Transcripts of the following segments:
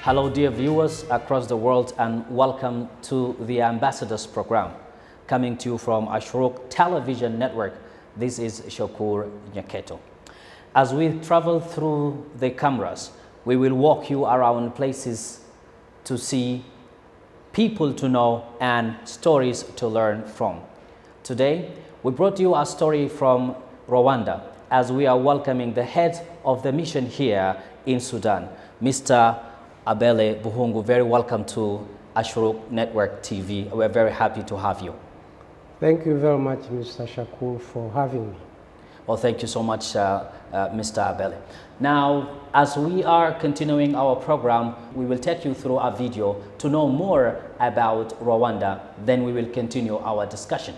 Hello, dear viewers across the world, and welcome to the Ambassadors Program, coming to you from Ashorooq Television Network. This is Shakoor, Nyaketo. As we travel through the cameras, we will walk you around places to see, people to know, and stories to learn from. Today, we brought you a story from Rwanda, as we are welcoming the head of the mission here in Sudan, Mr. Abel Buhungu. Very welcome to Ashorooq Network TV. We're very happy to have you. Thank you very much, Mr. Shakoor, for having me. Well, thank you so much, Mr. Abel. Now, as we are continuing our program, we will take you through a video to know more about Rwanda. Then we will continue our discussion.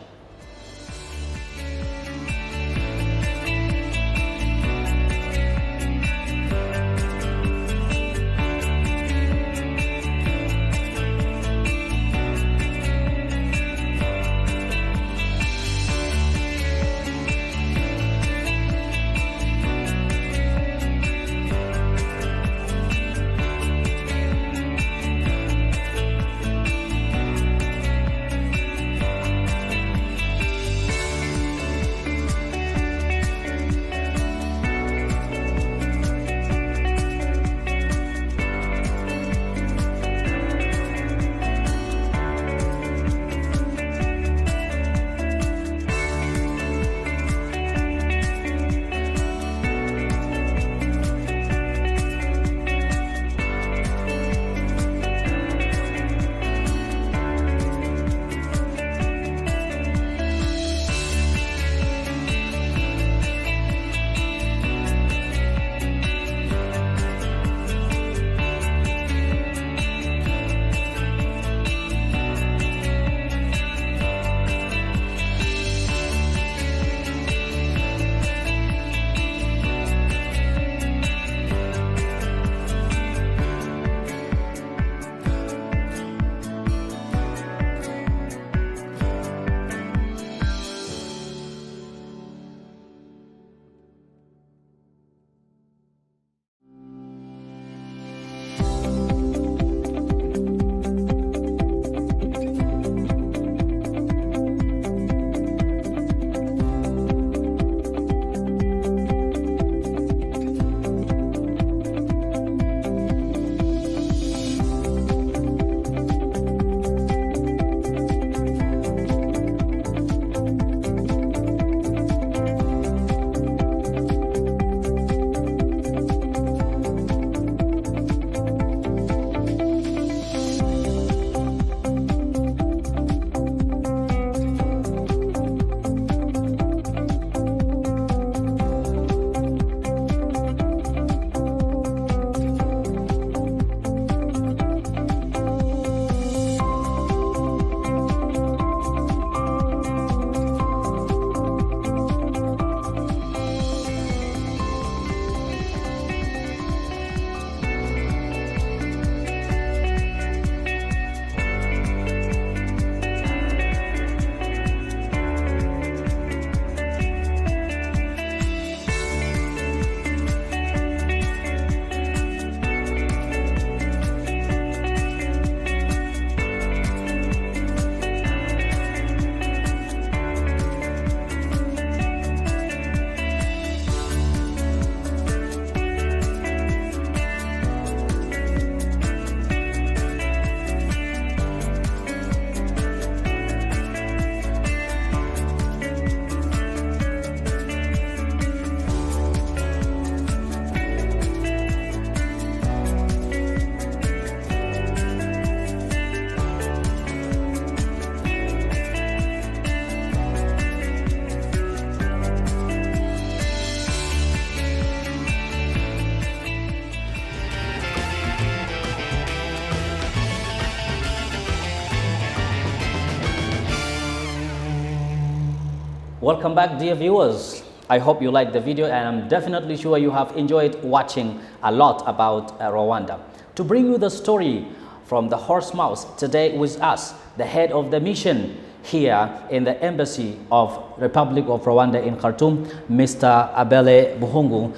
Welcome back, dear viewers. I hope you liked the video, and I'm definitely sure you have enjoyed watching a lot about Rwanda. To bring you the story from the horse mouth, today with us, the head of the mission here in the Embassy of Republic of Rwanda in Khartoum, Mr. Abel Buhungu.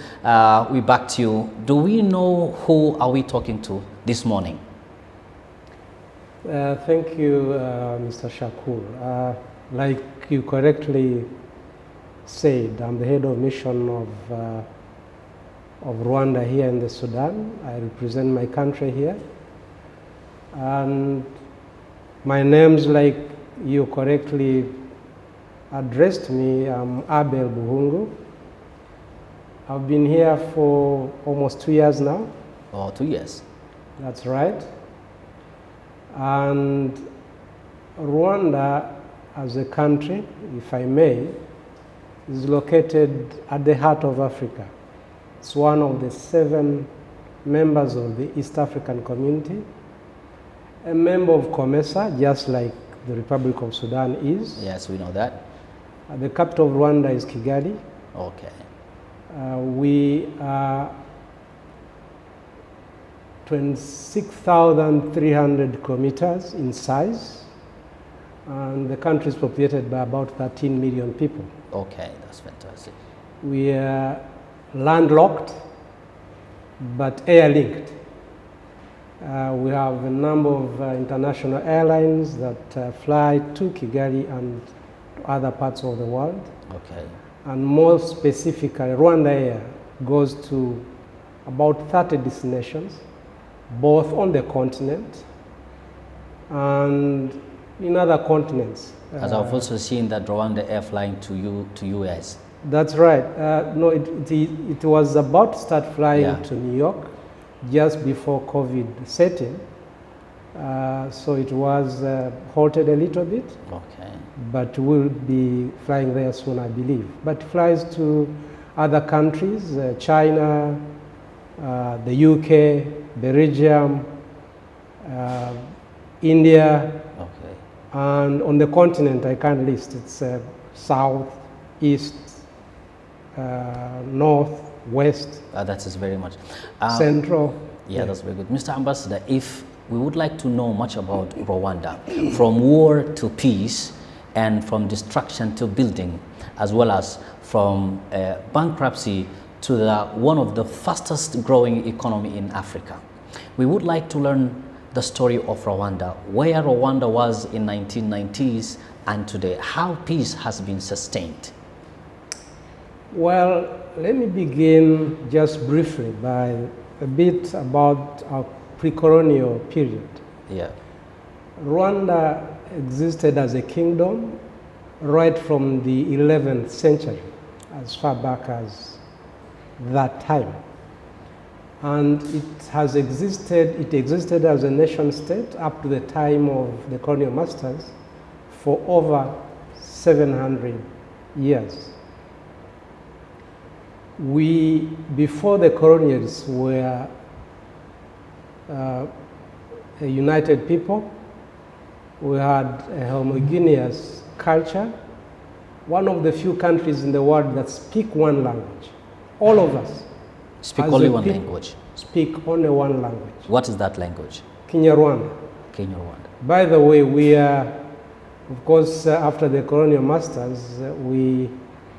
We back to you. Do we know who are we talking to this morning? Thank you, Mr. Shakoor. Like you correctly said, I'm the head of mission of Rwanda here in the Sudan. I represent my country here. And my name's like you correctly addressed me, I'm Abel Buhungu. I've been here for almost 2 years now. Oh, 2 years. That's right. And Rwanda as a country, if I may, is located at the heart of Africa. It's one of the 7 members of the East African Community, a member of COMESA, just like the Republic of Sudan is. Yes, we know that. The capital of Rwanda is Kigali. Okay. We are 26,300 kilometers in size, and the country is populated by about 13 million people. Okay, that's fantastic. We are landlocked, but air-linked. We have a number of international airlines that fly to Kigali and to other parts of the world. Okay. And more specifically, Rwanda Air goes to about 30 destinations, both on the continent and in other continents. As I've also seen that Rwanda Air flying to US. That's right. No, it was about to start flying to New York just before COVID set in. So it was halted a little bit. Okay. But we'll be flying there soon, I believe. But flies to other countries, China, the UK, Belgium, India, okay. And on the continent I can't list. It's south, east, north, west. That is very much. Central. Yeah, that's very good. Mr. Ambassador, if we would like to know much about Rwanda, from war to peace and from destruction to building, as well as from bankruptcy to one of the fastest growing economy in Africa. We would like to learn the story of Rwanda, where Rwanda was in 1990s and today, how peace has been sustained. Well, let me begin just briefly by a bit about our pre-colonial period. Yeah. Rwanda existed as a kingdom right from the 11th century, as far back as that time. And it existed as a nation state up to the time of the colonial masters for over 700 years. We, before the colonials, were a united people. We had a homogeneous culture, one of the few countries in the world that speak one language. All of us speak only one language. Speak only one language. What is that language? Kinyarwanda. Kinyarwanda. By the way, we are, of course, after the colonial masters, we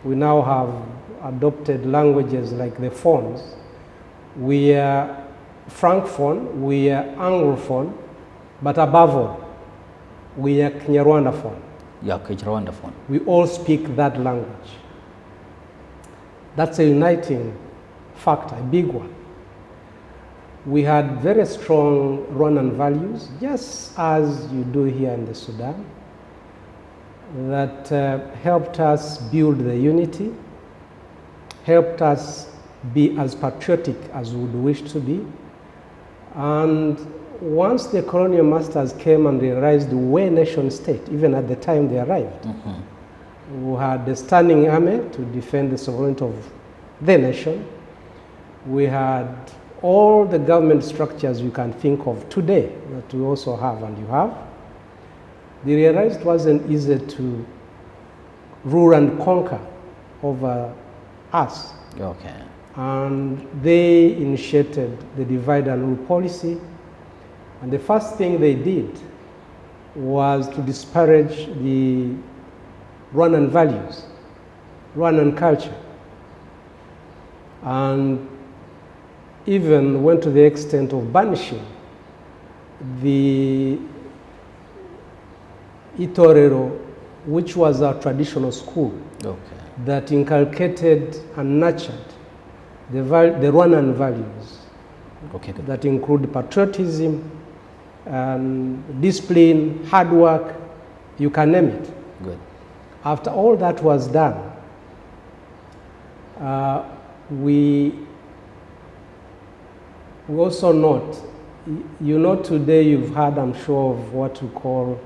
now have adopted languages like the phones. We are Francophone, we are Anglophone, but above all, we are Kinyarwandaphone. Yeah, Kinyarwandaphone. We all speak that language. That's a uniting factor, a big one. We had very strong Rwandan values, just as you do here in the Sudan, that helped us build the unity, helped us be as patriotic as we would wish to be. And once the colonial masters came and realized we were a nation state, even at the time they arrived, we had a standing army to defend the sovereignty of the nation. We had all the government structures you can think of today that we also have and you have. They realized it wasn't easy to rule and conquer over us. Okay. And they initiated the divide and rule policy. And the first thing they did was to disparage the Rwandan values, Rwandan culture, and even went to the extent of banishing the Itorero, which was our traditional school that inculcated and nurtured the Rwandan values that include patriotism, discipline, hard work, you can name it. Good. After all that was done, we also note, today you've heard, I'm sure, of what we call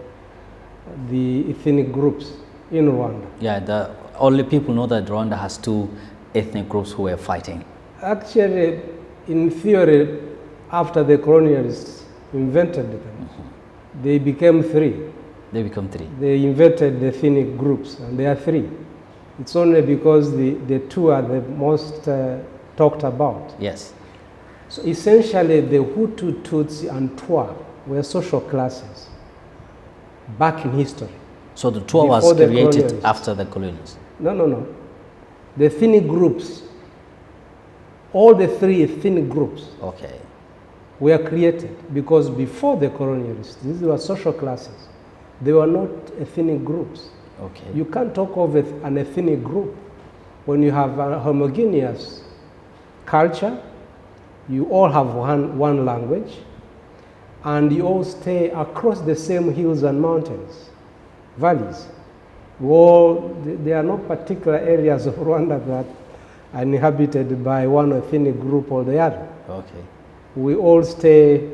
the ethnic groups in Rwanda. Yeah, the only people know that Rwanda has two ethnic groups who are fighting. Actually, in theory, after the colonialists invented them, they became three. They become three. They invented the ethnic groups, and there are three. It's only because the two are the most talked about. Yes. So essentially, the Hutu, Tutsi, and Twa were social classes back in history. So the Twa was created after the colonialists? No. The ethnic groups, all the three ethnic groups were created because before the colonialists, these were social classes. They were not ethnic groups. Okay. You can't talk of an ethnic group when you have a homogeneous culture, you all have one language, and you all stay across the same hills and mountains, valleys. There are no particular areas of Rwanda that are inhabited by one ethnic group or the other. Okay. We all stay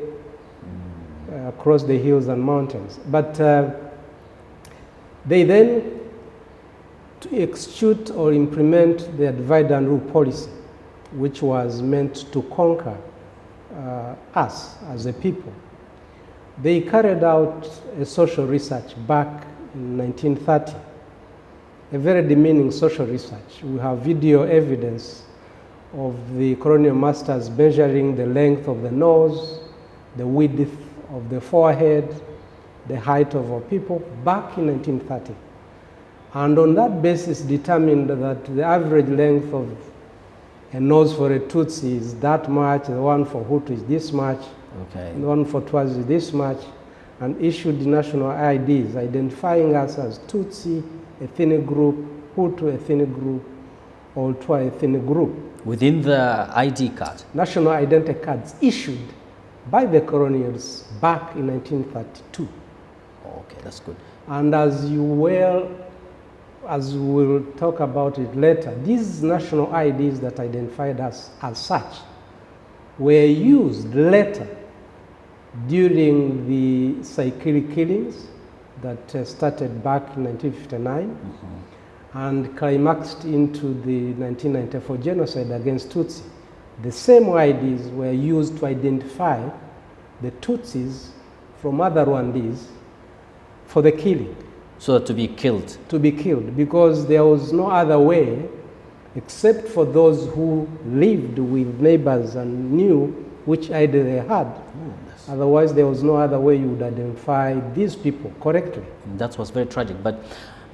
across the hills and mountains. But they then, to execute or implement their divide and rule policy, which was meant to conquer us as a people, they carried out a social research back in 1930, a very demeaning social research. We have video evidence of the colonial masters measuring the length of the nose, the width of the forehead, the height of our people back in 1930. And on that basis determined that the average length of a nose for a Tutsi is that much, the one for Hutu is this much, and the one for Twa is this much, and issued national IDs identifying us as Tutsi ethnic group, Hutu ethnic group, or Twa ethnic group. Within the ID card? National identity cards issued by the colonials back in 1932. Okay, that's good. And as we'll talk about it later, these national IDs that identified us as such were used later during the Saikiri killings that started back in 1959 and climaxed into the 1994 genocide against Tutsi. The same IDs were used to identify the Tutsis from other Rwandese for the killing. So to be killed? To be killed, because there was no other way except for those who lived with neighbors and knew which ID they had. Otherwise, there was no other way you would identify these people correctly. That was very tragic. But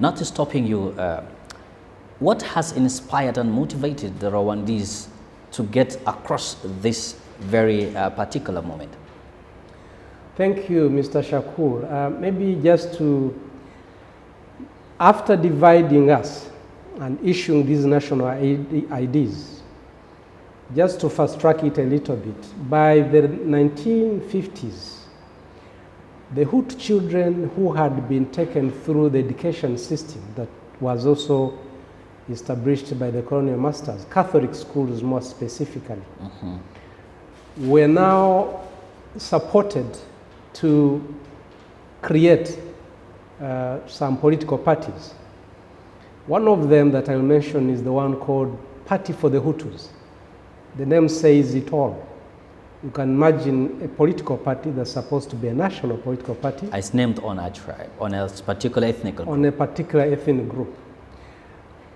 not stopping you, what has inspired and motivated the Rwandese to get across this very particular moment? Thank you, Mr. Shakoor. Maybe just to, after dividing us and issuing these national IDs, just to fast track it a little bit, by the 1950s, the Hutu children who had been taken through the education system that was also established by the colonial masters, Catholic schools more specifically, were now supported to create some political parties. One of them that I'll mention is the one called Party for the Hutus. The name says it all. You can imagine a political party that's supposed to be a national political party. It's named on a tribe, on a particular ethnic group. On a particular ethnic group.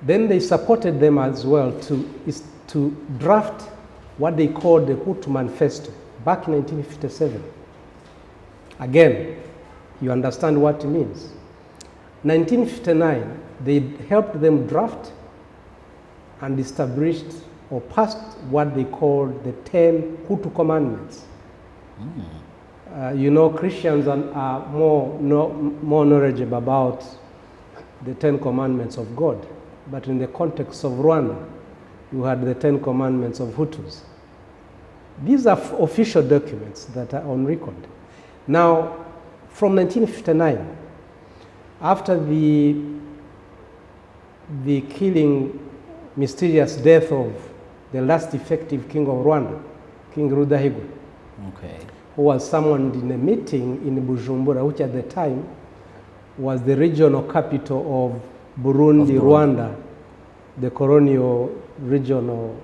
Then they supported them as well to draft what they called the Hutu Manifesto back in 1957. Again, You understand what it means? 1959, they helped them draft and established or passed what they called the 10 Hutu Commandments. You know, Christians are more knowledgeable about the 10 Commandments of God. But in the context of Rwanda, you had the 10 Commandments of Hutus. These are official documents that are on record. Now, from 1959, after the killing, mysterious death of the last effective king of Rwanda, King Rudahigwa, who was summoned in a meeting in Bujumbura, which at the time was the regional capital of Burundi, Rwanda. The colonial regional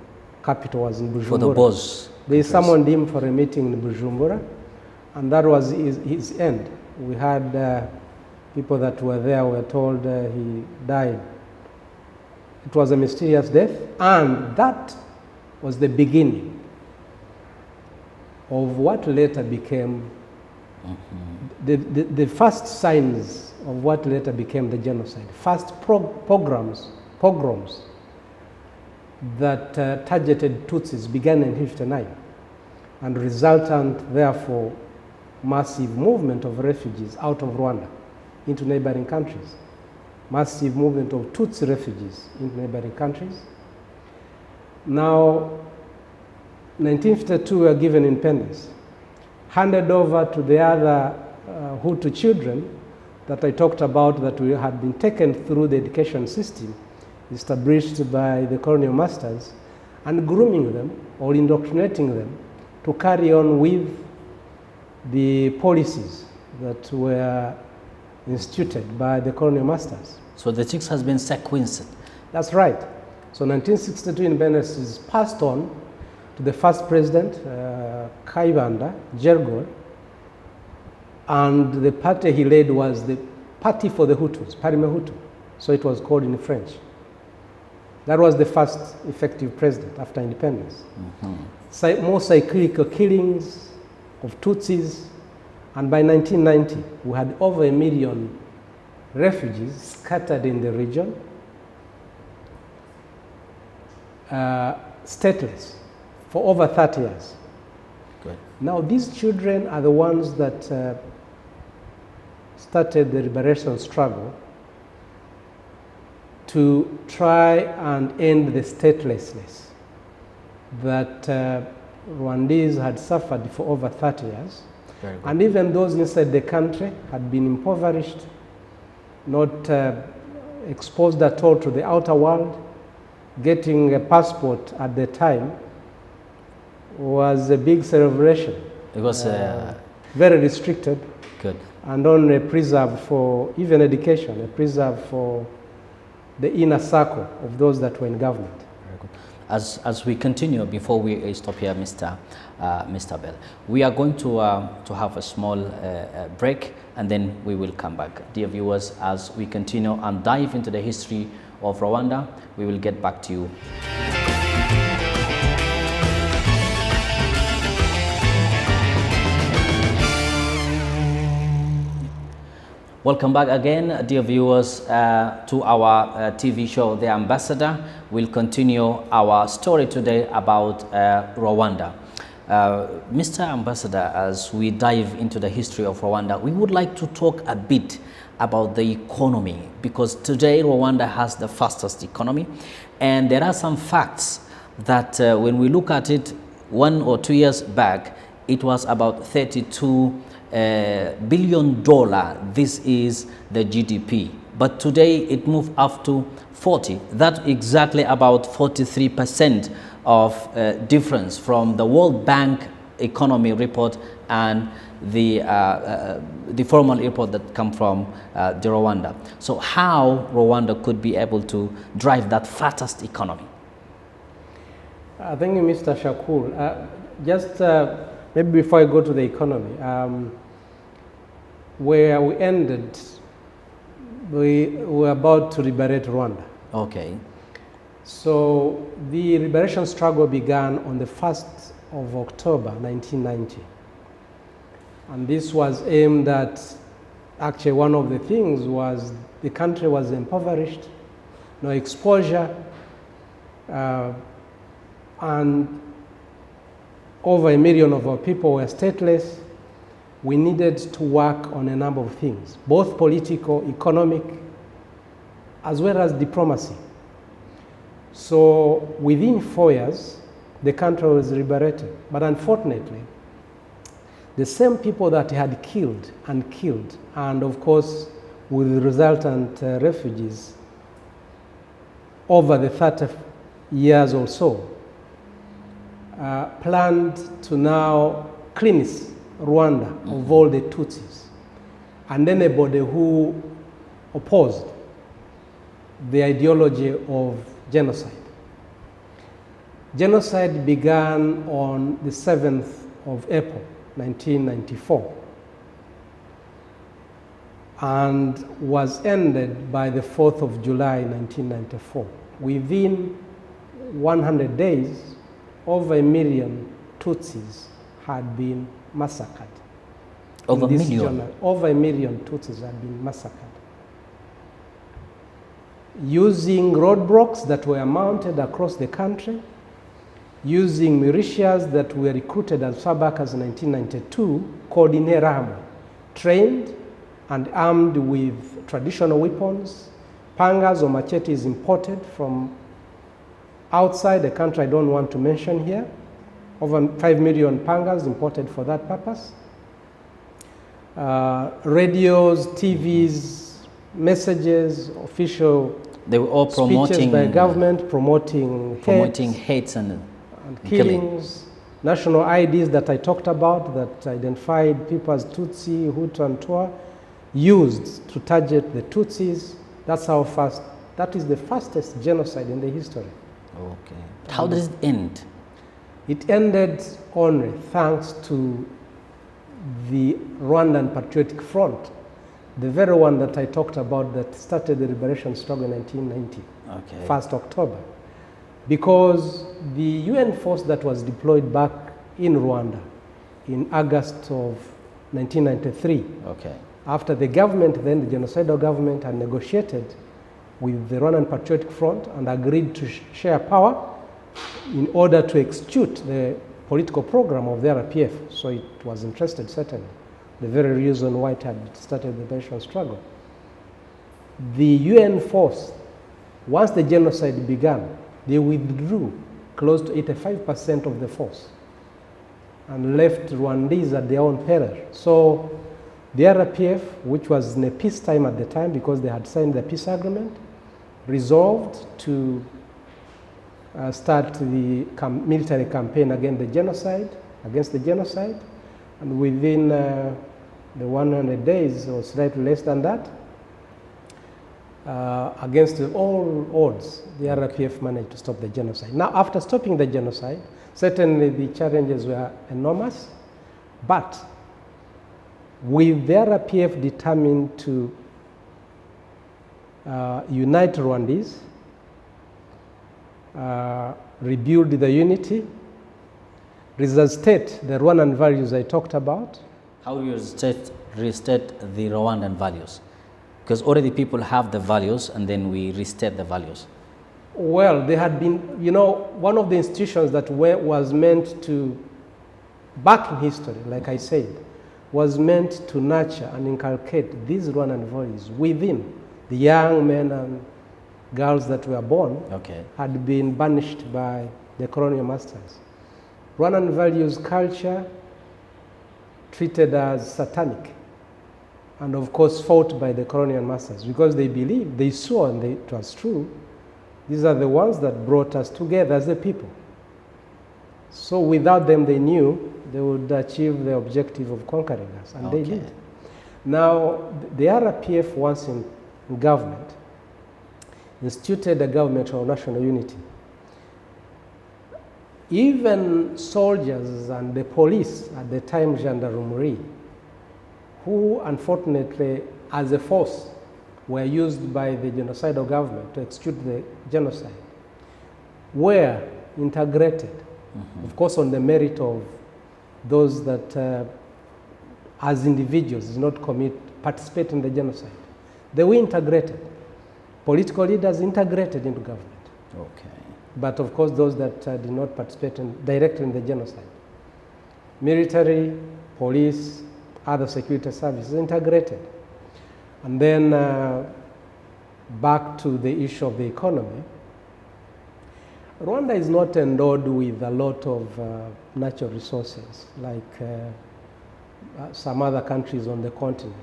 capital was in Bujumbura. For the boss. They summoned him for a meeting in Bujumbura, and that was his end. We had people that were there were told he died. It was a mysterious death, and that was the beginning of what later became the first signs of what later became the genocide. First pogroms that targeted Tutsis began in 1959, and resultant, therefore, massive movement of refugees out of Rwanda into neighboring countries. Massive movement of Tutsi refugees into neighboring countries. Now, 1952, we were given independence, handed over to the other Hutu children that I talked about that we had been taken through the education system established by the colonial masters, and grooming them or indoctrinating them to carry on with the policies that were instituted by the colonial masters. So the chicks has been sequenced. That's right. So 1962 independence is passed on to the first president, Kayibanda Gergol, and the party he led was the Party for the Hutus, Parime Hutu, so it was called in French. That was the first effective president after independence. More cyclical killings of Tutsis, and by 1990 we had over 1 million refugees scattered in the region, stateless for over 30 years. Good. Now these children are the ones that started the liberation struggle to try and end the statelessness that Rwandese had suffered for over 30 years. And even those inside the country had been impoverished, not exposed at all to the outer world. Getting a passport at the time was a big celebration. It was very restricted. Good. And only preserved for even education, a preserve for the inner circle of those that were in government. Very good. As we continue, before we stop here, Mr. Abel, we are going to have a small break, and then we will come back. Dear viewers, as we continue and dive into the history of Rwanda, we will get back to you. Welcome back again, dear viewers, to our TV show, The Ambassador. We'll continue our story today about Rwanda. Mr. Ambassador, as we dive into the history of Rwanda, we would like to talk a bit about the economy, because today Rwanda has the fastest economy, and there are some facts that when we look at it 1 or 2 years back, it was about $32 billion. This is the GDP, but today it moved up to 40. That's exactly about 43% of difference from the World Bank economy report and the formal report that come from the Rwanda. So how Rwanda could be able to drive that fastest economy? Thank you, Mr. Shakoor. Just maybe before I go to the economy, where we ended, we were about to liberate Rwanda. Okay. So the liberation struggle began on the 1st of October 1990. And this was aimed at Actually, one of the things was the country was impoverished, no exposure, and over 1 million of our people were stateless. We needed to work on a number of things, both political, economic, as well as diplomacy. So within 4 years, the country was liberated. But unfortunately, the same people that had killed, and of course, with resultant refugees over the 30 years or so, planned to now cleanse Rwanda of all the Tutsis and anybody who opposed the ideology of genocide. Genocide began on the 7th of April, 1994, and was ended by the 4th of July, 1994. Within 100 days, over 1 million Tutsis had been massacred. Over 1 million? Over 1 million Tutsis had been massacred. Using roadblocks that were mounted across the country, using militias that were recruited as far back as 1992, called Interahamwe, trained and armed with traditional weapons, pangas or machetes imported from outside the country I don't want to mention here. Over 5 million pangas imported for that purpose. Radios, TVs, messages, official they were all promoting speeches by government, promoting hate and killings, national IDs that I talked about that identified people as Tutsi, Hutu, and Twa, used to target the Tutsis. That's how fast. That is the fastest genocide in the history. Okay. How does it end? It ended only thanks to the Rwandan Patriotic Front, the very one that I talked about that started the liberation struggle in 1990, 1st October. Because the UN force that was deployed back in Rwanda in August of 1993, after the government, then the genocidal government, had negotiated with the Rwandan Patriotic Front and agreed to share power in order to execute the political program of the RPF. So it was interested, certainly, the very reason why it had started the liberation struggle. The UN force, once the genocide began, they withdrew close to 85% of the force and left Rwandese at their own peril. So the RPF, which was in a peacetime at the time because they had signed the peace agreement, resolved to start the military campaign against the genocide, and within the 100 days or slightly less than that, against all odds, the RPF managed to stop the genocide. Now, after stopping the genocide, certainly the challenges were enormous, but with the RPF determined to unite Rwandese, rebuild the unity, restate the Rwandan values I talked about. How do you restate the Rwandan values? Because already people have the values and then we restate the values. Well, they had been, one of the institutions that was meant to, back in history, like I said, was meant to nurture and inculcate these Rwandan values within the young men and girls that were born, had been banished by the colonial masters. Rwandan values culture treated as satanic, and of course fought by the colonial masters because they believed, they saw, and it was true, these are the ones that brought us together as a people. So without them, they knew they would achieve the objective of conquering us, and they did. Now, the RPF, once in government, instituted a government of national unity. Even soldiers and the police at the time, gendarmerie, who unfortunately, as a force, were used by the genocidal government to execute the genocide, were integrated, of course, on the merit of those that as individuals, did not participate in the genocide. They were integrated. Political leaders integrated into government. Okay. But of course, those that did not participate directly in the genocide. Military, police, other security services integrated. And then back to the issue of the economy. Rwanda is not endowed with a lot of natural resources like some other countries on the continent.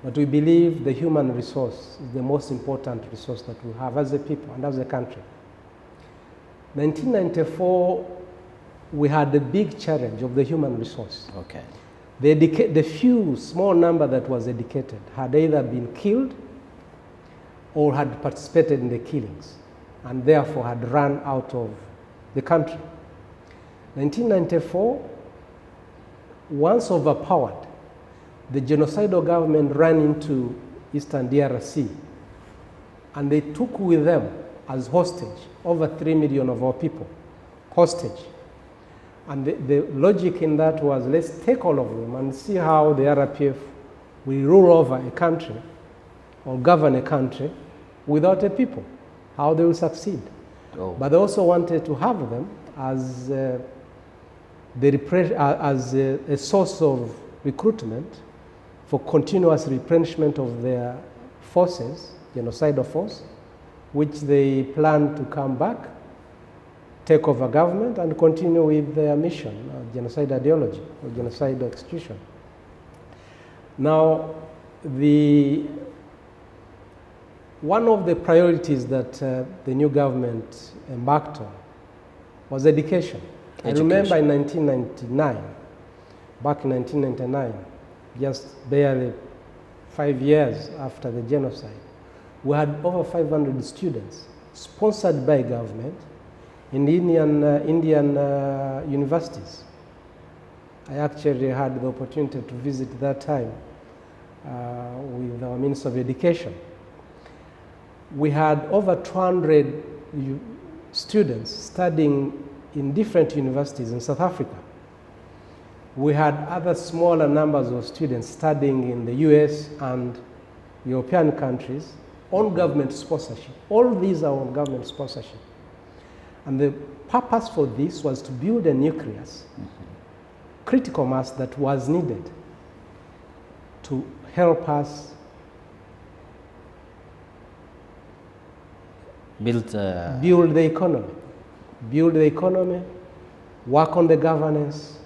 But we believe the human resource is the most important resource that we have as a people and as a country. 1994, we had a big challenge of the human resource. Okay. The few small number that was educated had either been killed or had participated in the killings and therefore had run out of the country. 1994, once overpowered, the genocidal government ran into eastern DRC and they took with them as hostage over 3 million of our people, hostage. And the logic in that was, let's take all of them and see how the RPF will rule over a country or govern a country without a people, how they will succeed. Oh. But they also wanted to have them as a source of recruitment for continuous replenishment of their forces, genocidal force, which they plan to come back, take over government, and continue with their mission, genocide ideology or genocidal execution. Now, one of the priorities that the new government embarked on was education. I remember in 1999, back in 1999, just barely 5 years after the genocide, we had over 500 students sponsored by government in Indian universities. I actually had the opportunity to visit that time with our Minister of Education. We had over 200 students studying in different universities in South Africa. We had other smaller numbers of students studying in the US and European countries on government sponsorship. All these are on government sponsorship. And the purpose for this was to build a nucleus, critical mass that was needed to help us build the economy, work on the governance,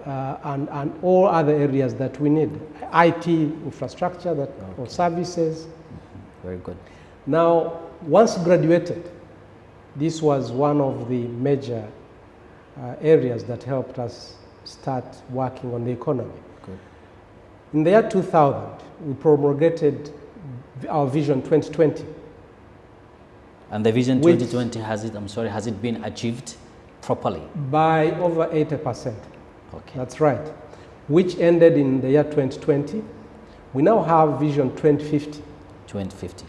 and all other areas that we need. IT infrastructure or services. Very good. Now, once graduated, this was one of the major areas that helped us start working on the economy. Good. In the year 2000, we promulgated our Vision 2020. And the Vision 2020, has it been achieved properly? By over 80%. Okay. That's right. Which ended in the year 2020. We now have Vision 2050. 2050.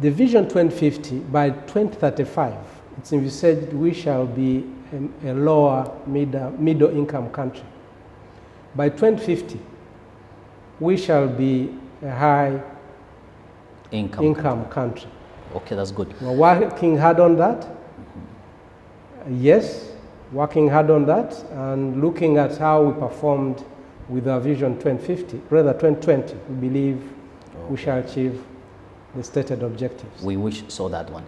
The Vision 2050, by 2035, it's envisaged we shall be a lower middle income country. By 2050, we shall be a high income country. Okay, that's good. We're working hard on that. Yes, working hard on that and looking at how we performed with our Vision 2050, rather 2020. We believe we shall achieve the stated objectives. We wish so that one.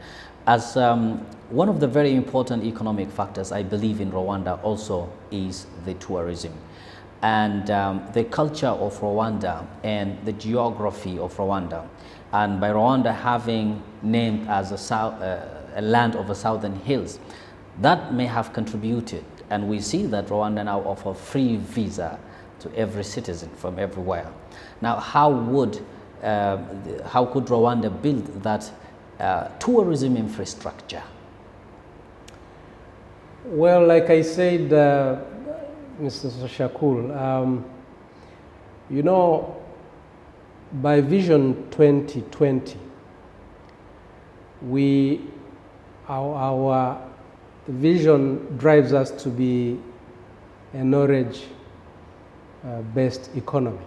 As one of the very important economic factors, I believe, in Rwanda also is the tourism. And the culture of Rwanda and the geography of Rwanda. And by Rwanda having named as a land of the southern hills, that may have contributed. And we see that Rwanda now offers free visa to every citizen from everywhere. Now, how could Rwanda build that tourism infrastructure? Well, like I said, Mr. Shakoor, by Vision 2020, our vision drives us to be a knowledge-based economy.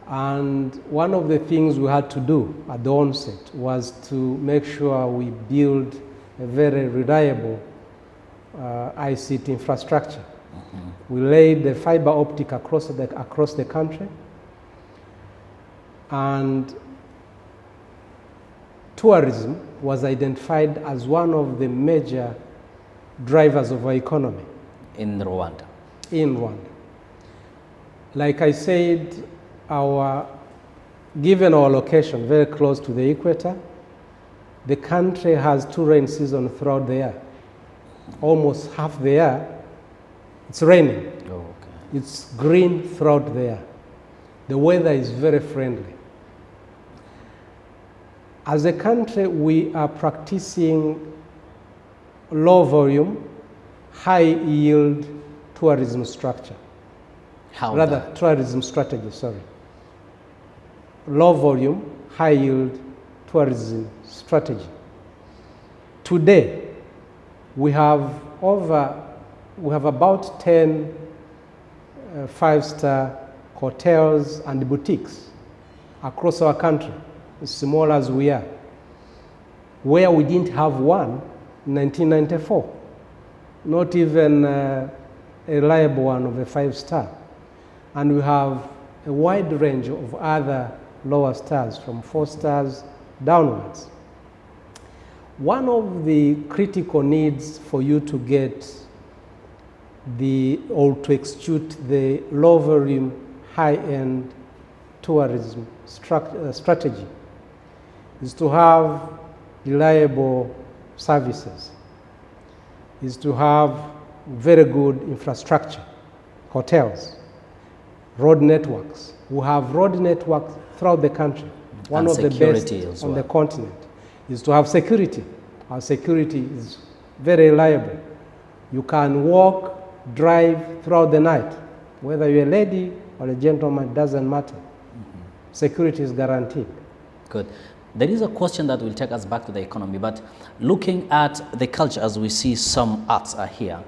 And one of the things we had to do at the onset was to make sure we build a very reliable ICT infrastructure. We laid the fiber optic across the country, and tourism was identified as one of the major drivers of our economy. In Rwanda? In Rwanda. Like I said, given our location very close to the equator, the country has 2 rain seasons throughout the year. Almost half the year, it's raining. Oh, okay. It's green throughout the year. The weather is very friendly. As a country, we are practicing low volume, high yield tourism structure. Tourism strategy, sorry. Low volume, high yield tourism strategy. Today, we have about 10 five-star hotels and boutiques across our country, as small as we are, where we didn't have one in 1994, not even a reliable one of a 5-star. And we have a wide range of other lower stars, from 4 stars downwards. One of the critical needs for you to get or to execute the low volume, high-end tourism strategy is to have reliable services, is to have very good infrastructure, hotels, road networks. We have road networks throughout the country. One of the best on the continent is to have security. Our security is very reliable. You can walk, drive throughout the night. Whether you're a lady or a gentleman, doesn't matter. Security is guaranteed. Good. There is a question that will take us back to the economy, but looking at the culture, as we see some arts are here,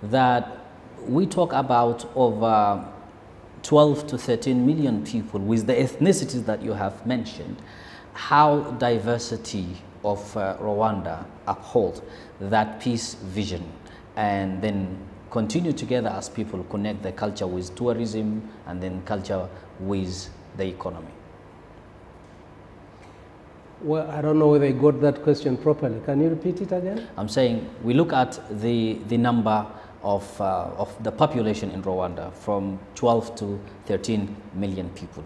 that we talk about over 12 to 13 million people with the ethnicities that you have mentioned. How diversity of Rwanda uphold that peace vision and then continue together as people connect the culture with tourism and then culture with the economy? Well, I don't know whether I got that question properly. Can you repeat it again? I'm saying we look at the number of the population in Rwanda from 12 to 13 million people.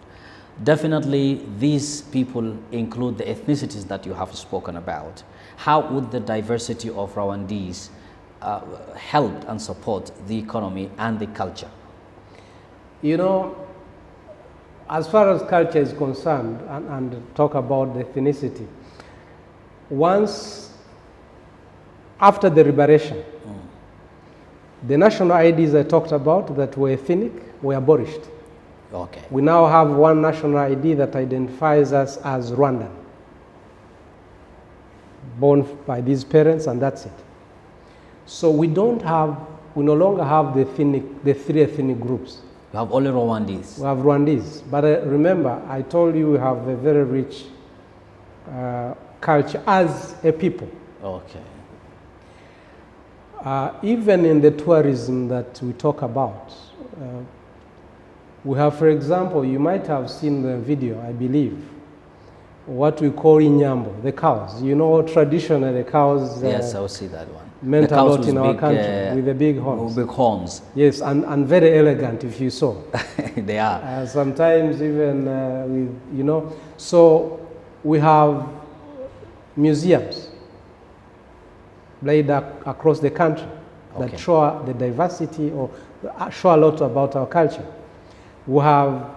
Definitely these people include the ethnicities that you have spoken about. How would the diversity of Rwandese help and support the economy and the culture? You know, as far as culture is concerned, and talk about the ethnicity, after the liberation, the national IDs I talked about that were ethnic were abolished. Okay. We now have one national ID that identifies us as Rwandan, born by these parents, and that's it. So we no longer have the 3 ethnic groups. You have only Rwandese. We have Rwandese. But remember, I told you we have a very rich culture as a people. Okay. Even in the tourism that we talk about, we have, for example, you might have seen the video, I believe, what we call inyambo, the cows. You know, traditionally cows. Yes, I will see that one. Meant a lot in our country, with the big horns. Big horns. Yes, and very elegant, if you saw. They are. Sometimes even with, you know. So we have museums laid across the country that show the diversity or show a lot about our culture. We have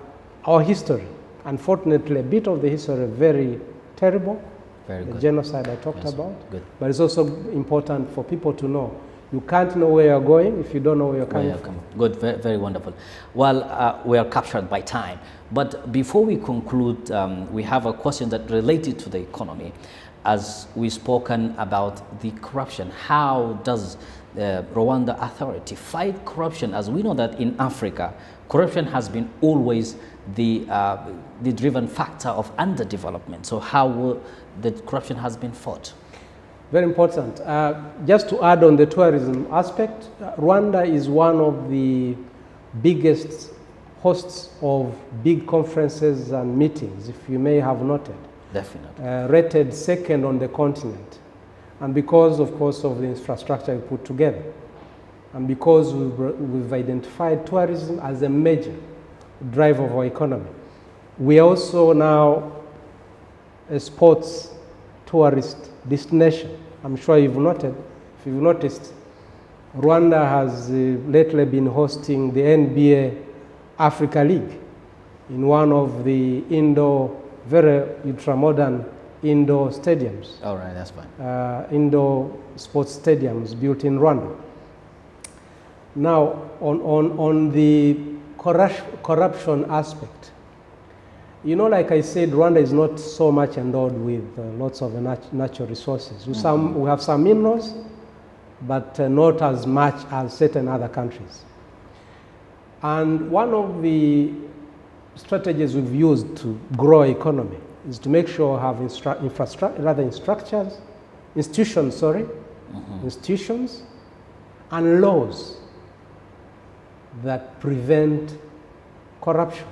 our history. Unfortunately, a bit of the history is very terrible. Very good. The genocide I talked about. Good. But it's also important for people to know. You can't know where you're going if you don't know where you're coming from. Good, very, very wonderful. Well, we are captured by time. But before we conclude, we have a question that related to the economy. as we've spoken about the corruption, how does the Rwanda authority fight corruption? As we know that in Africa, corruption has been always the driven factor of underdevelopment. So how will the corruption has been fought? Very important. Just to add on the tourism aspect, Rwanda is one of the biggest hosts of big conferences and meetings, if you may have noted. Definitely. Rated second on the continent. And because, of course, of the infrastructure we put together. And because we've identified tourism as a major driver of our economy. We are also now a sports tourist destination. I'm sure you've noted, if you've noticed, Rwanda has lately been hosting the NBA Africa League in one of the very ultra-modern indoor stadiums. All right, that's fine. Indoor sports stadiums built in Rwanda. Now, on the corruption aspect, you know, like I said, Rwanda is not so much endowed with lots of natural resources. We have some minerals, but not as much as certain other countries. And one of the strategies we've used to grow our economy is to make sure we have institutions and laws that prevent corruption.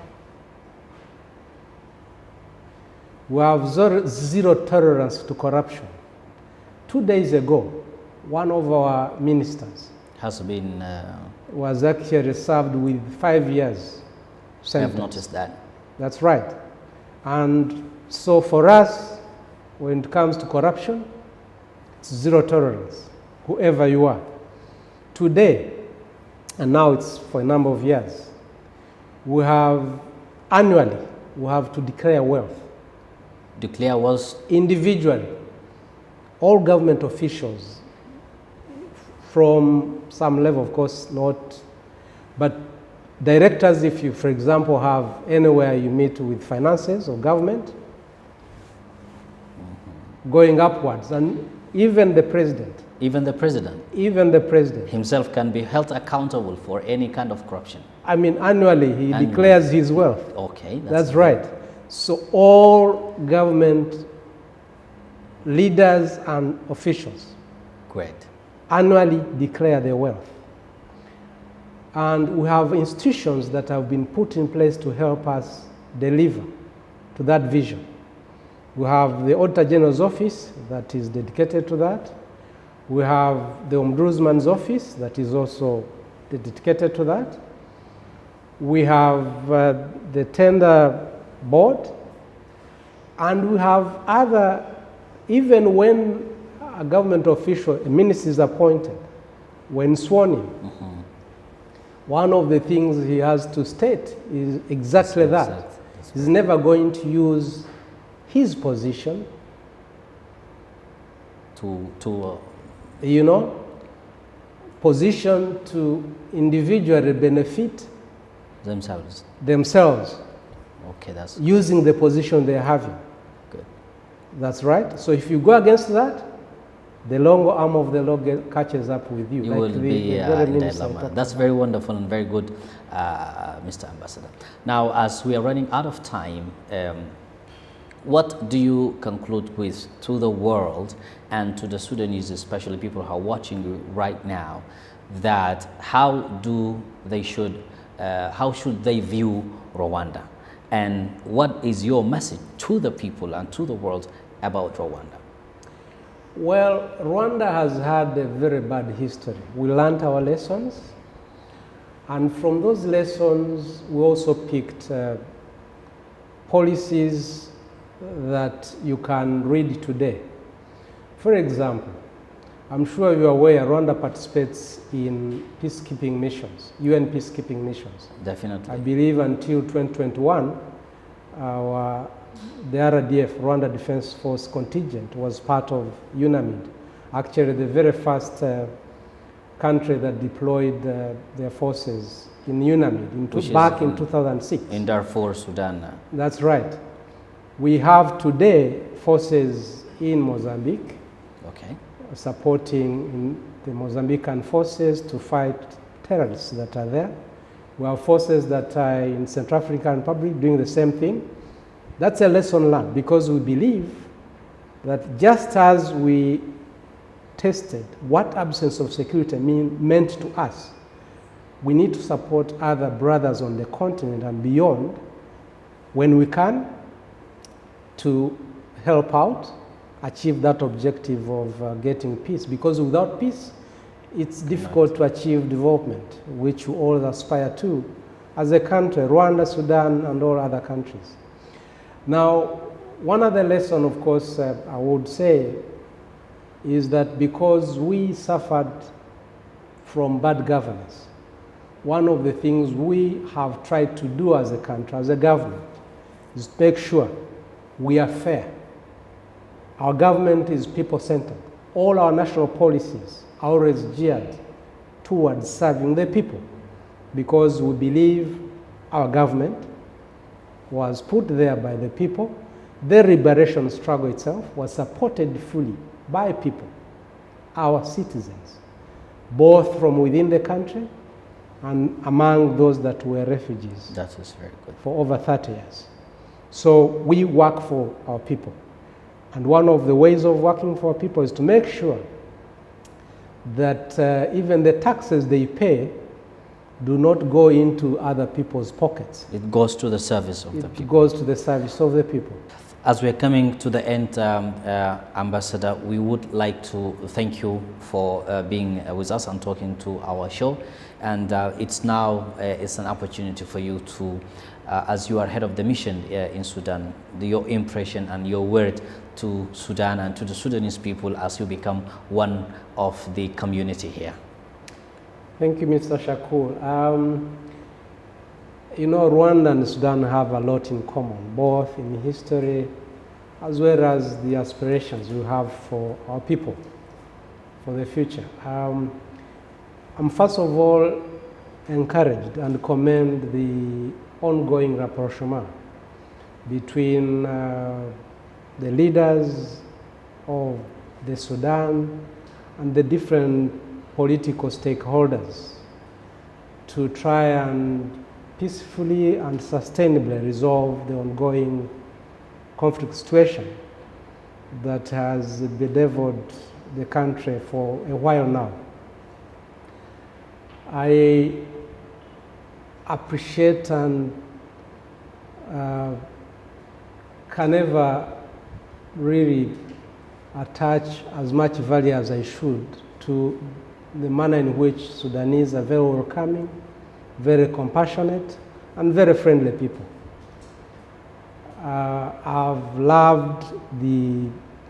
We have zero tolerance to corruption. 2 days ago, one of our ministers has been was actually served with 5 years sentence. I have noticed that. That's right. And so for us, when it comes to corruption, it's zero tolerance, whoever you are. Today, and now it's for a number of years, annually, we have to declare wealth. Declare wealth? Individually. All government officials, from some level, of course, not, but directors, if you, for example, have anywhere you meet with finances or government, going upwards, and even the president. Even the president? Even the president. Himself can be held accountable for any kind of corruption? I mean, annually, he declares his wealth. Okay. That's right. So all government leaders and officials great annually declare their wealth. And we have institutions that have been put in place to help us deliver to that vision. We have the Auditor General's Office that is dedicated to that. We have the Ombudsman's Office that is also dedicated to that. We have the Tender Board. And we have other, even when a government official, a minister is appointed, when sworn in, one of the things he has to state is exactly that. He's never going to use his position position to individually benefit themselves. Okay, that's using the position they're having. Good. That's right. So if you go against that, the long arm of the law catches up with you. You will be in dilemma. That's very wonderful and very good, Mr. Ambassador. Now, as we are running out of time, what do you conclude with to the world and to the Sudanese, especially people who are watching you right now, that how should they view Rwanda? And what is your message to the people and to the world about Rwanda? Well, Rwanda has had a very bad history. We learned our lessons, and from those lessons, we also picked policies that you can read today. For example, I'm sure you're aware Rwanda participates in peacekeeping missions, UN peacekeeping missions. Definitely. I believe until 2021, the RDF, Rwanda Defense Force contingent, was part of UNAMID. Actually, the very first country that deployed their forces in UNAMID back in 2006. In Darfur, Sudan. That's right. We have today forces in Mozambique, Okay. supporting the Mozambican forces to fight terrorists that are there. We have forces that are in Central African Republic doing the same thing. That's a lesson learned, because we believe that just as we tested what absence of security meant to us, we need to support other brothers on the continent and beyond when we can, to help out, achieve that objective of getting peace. Because without peace, it's difficult to achieve development, which we all aspire to as a country, Rwanda, Sudan, and all other countries. Now, one other lesson, of course, I would say is that because we suffered from bad governance, one of the things we have tried to do as a country, as a government, is to make sure we are fair. Our government is people-centered. All our national policies are always geared towards serving the people, because we believe our government was put there by the people. The liberation struggle itself was supported fully by people, our citizens, both from within the country and among those that were refugees. That is very good. For over 30 years. So we work for our people. And one of the ways of working for our people is to make sure that even the taxes they pay do not go into other people's pockets. It goes to the service of the people. It goes to the service of the people. As we're coming to the end, Ambassador, we would like to thank you for being with us and talking to our show. And it's now it's an opportunity for you to, as you are head of the mission in Sudan, your impression and your word to Sudan and to the Sudanese people as you become one of the community here. Thank you, Mr. Shakoor. You know, Rwanda and Sudan have a lot in common, both in history as well as the aspirations we have for our people, for the future. I'm first of all encouraged and commend the ongoing rapprochement between the leaders of the Sudan and the different political stakeholders to try and peacefully and sustainably resolve the ongoing conflict situation that has bedeviled the country for a while now. I appreciate and can never really attach as much value as I should to the manner in which Sudanese are very welcoming, very compassionate, and very friendly people. I've loved the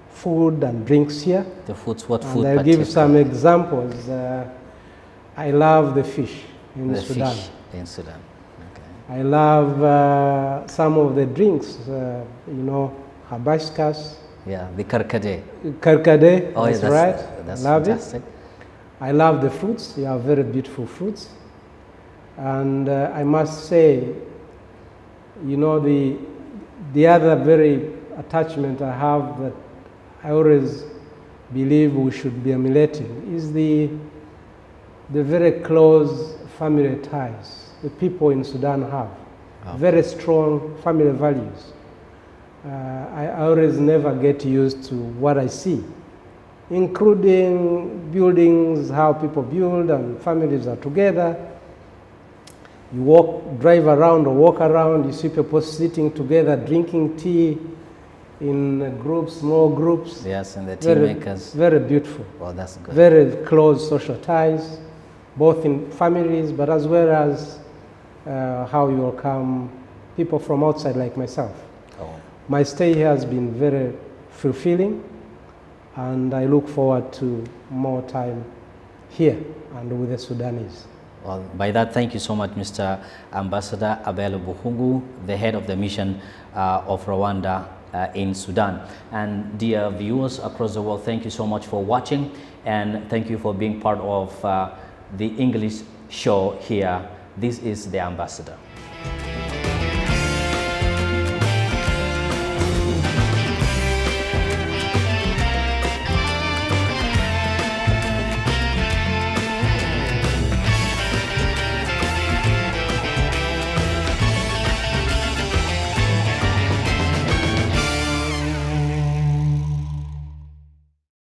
food and drinks here. The foods, what food? And I'll give some examples. I love the fish in Sudan. Fish in Sudan. Okay. I love some of the drinks, you know, hibiscus. Yeah, the karkade. Karkade, oh, that's yeah, right. That's love fantastic. It. I love the fruits. You have very beautiful fruits. And I must say, you know, the other very attachment I have that I always believe we should be emulating is the very close family ties the people in Sudan have. Okay. Very strong family values. I always never get used to what I see, including buildings, how people build and families are together. You drive around or walk around, you see people sitting together, drinking tea in groups, small groups. Yes, and the tea makers. Very beautiful. Oh, that's good. Very close social ties, both in families, but as well as how you welcome people from outside like myself. Oh. My stay here has been very fulfilling, and I look forward to more time here and with the Sudanese. Well, by that, thank you so much, Mr. Ambassador Abel Buhungu, the head of the mission of Rwanda in Sudan. And dear viewers across the world, thank you so much for watching, and thank you for being part of the English show here. This is The Ambassador.